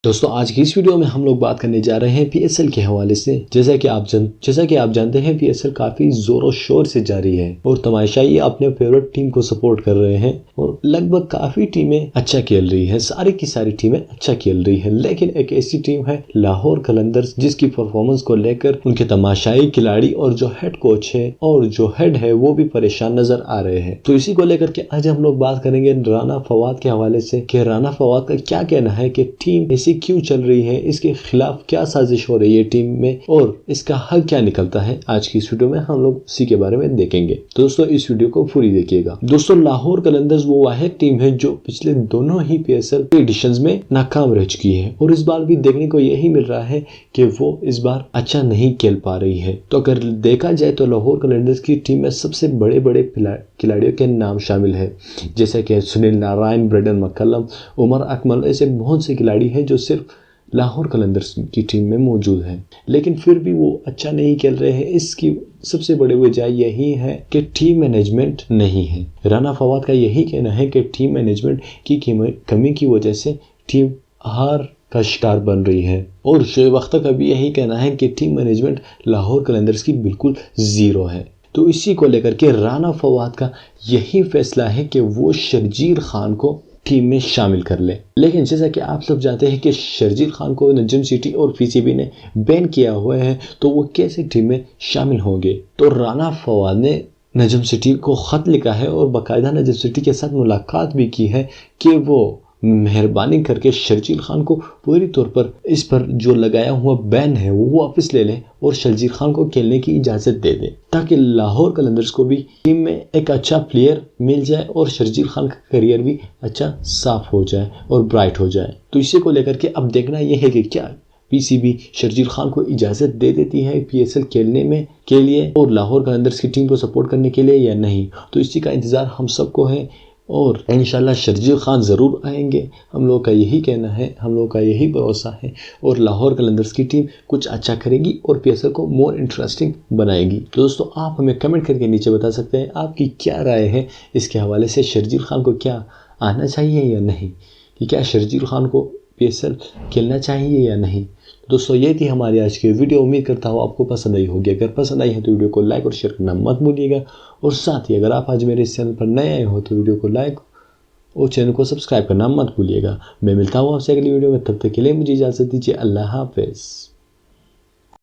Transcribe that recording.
दोस्तों आज की इस वीडियो में हम लोग बात करने जा रहे हैं पीएसएल के हवाले से। जैसा कि आप जानते हैं पीएसएल काफी जोरों शोर से जारी है और तमाशाई अपने फेवरेट टीम को सपोर्ट कर रहे हैं और लगभग काफी टीमें अच्छा खेल रही है, सारी की सारी टीमें अच्छा खेल रही है। लेकिन एक ऐसी टीम है लाहौर कलंदर्स जिसकी परफॉर्मेंस को लेकर उनके तमाशाई खिलाड़ी और जो हेड कोच है और जो हेड है वो भी परेशान नजर आ रहे हैं। तो इसी को लेकर के आज हम लोग बात करेंगे राना फवाद के हवाले से कि राना फवाद का क्या कहना है कि टीम क्यों चल रही है, इसके खिलाफ क्या साजिश हो रही है टीम में और इसका हल क्या निकलता है। आज की इस वीडियो में हम लोग उसी के बारे में देखेंगे। तो दोस्तों इस वीडियो को पूरी देखिएगा। दोस्तों लाहौर कलंदर्स वो वाहिद टीम है जो पिछले दोनों ही पीएसएल एडिशंस में नाकाम रह चुकी है और इस बार भी देखने को यही मिल रहा है कि वो इस बार अच्छा नहीं खेल पा रही है। तो अगर देखा जाए तो लाहौर कलंदर्स की टीम में सबसे बड़े बड़े खिलाड़ियों के नाम शामिल है, जैसे कि सुनील नारायण, ब्रेडन मक्कलम, उमर अकमल, ऐसे बहुत से खिलाड़ी हैं जो सिर्फ लाहौर कलंदर्स की टीम में मौजूद हैं। लेकिन फिर भी वो अच्छा नहीं खेल रहे हैं। इसकी सबसे बड़ी वजह यही है कि टीम मैनेजमेंट नहीं है। राना फवाद का यही कहना है कि टीम मैनेजमेंट की कमी की वजह से टीम हार का शिकार बन रही है और शोएब अख्तर का भी यही कहना है कि टीम मैनेजमेंट लाहौर कलंदर्स की बिल्कुल जीरो है। तो इसी को लेकर के राना फवाद का यही फैसला है कि वो शर्जील खान को टीम में शामिल कर ले। लेकिन जैसा कि आप सब जानते हैं कि शर्जील खान को नजम सिटी और पीसीबी ने बैन किया हुआ है, तो वो कैसे टीम में शामिल होंगे। तो राना फवाद ने नजम सिटी को खत लिखा है और बाकायदा नजम सिटी के साथ मुलाकात भी की है कि वो मेहरबानी करके शर्जील खान को पूरी तौर पर इस पर जो लगाया हुआ बैन है वो वापस ले लें और शर्जील खान को खेलने की इजाज़त दे दें, ताकि लाहौर कलंदर्स को भी टीम में एक अच्छा प्लेयर मिल जाए और शर्जील खान का करियर भी अच्छा साफ हो जाए और ब्राइट हो जाए। तो इसी को लेकर के अब देखना यह है कि क्या पीसीबी शर्जील खान को इजाज़त दे देती है पीएसएल खेलने में के लिए और लाहौर कलंदर्स की टीम को सपोर्ट करने के लिए या नहीं। तो इसी का इंतज़ार हम सबको है और इंशाल्लाह शर्जील खान ज़रूर आएंगे। हम लोग का यही कहना है, हम लोग का यही भरोसा है और लाहौर कलंदर्स की टीम कुछ अच्छा करेगी और पीएसएल को मोर इंटरेस्टिंग बनाएगी। तो दोस्तों आप हमें कमेंट करके नीचे बता सकते हैं आपकी क्या राय है इसके हवाले से। शर्जील खान को क्या आना चाहिए या नहीं, कि क्या शर्जील खान को पीएसएल खेलना चाहिए या नहीं। दोस्तों ये थी हमारी आज की वीडियो। उम्मीद करता हूँ आपको पसंद आई होगी। अगर पसंद आई है तो वीडियो को लाइक और शेयर करना मत भूलिएगा और साथ ही अगर आप आज मेरे इस चैनल पर नए आए हो तो वीडियो को लाइक और चैनल को सब्सक्राइब करना मत भूलिएगा। मैं मिलता हूँ आपसे अगली वीडियो में, तब तक के लिए मुझे इजाज़त दीजिए। अल्लाह हाफिज़।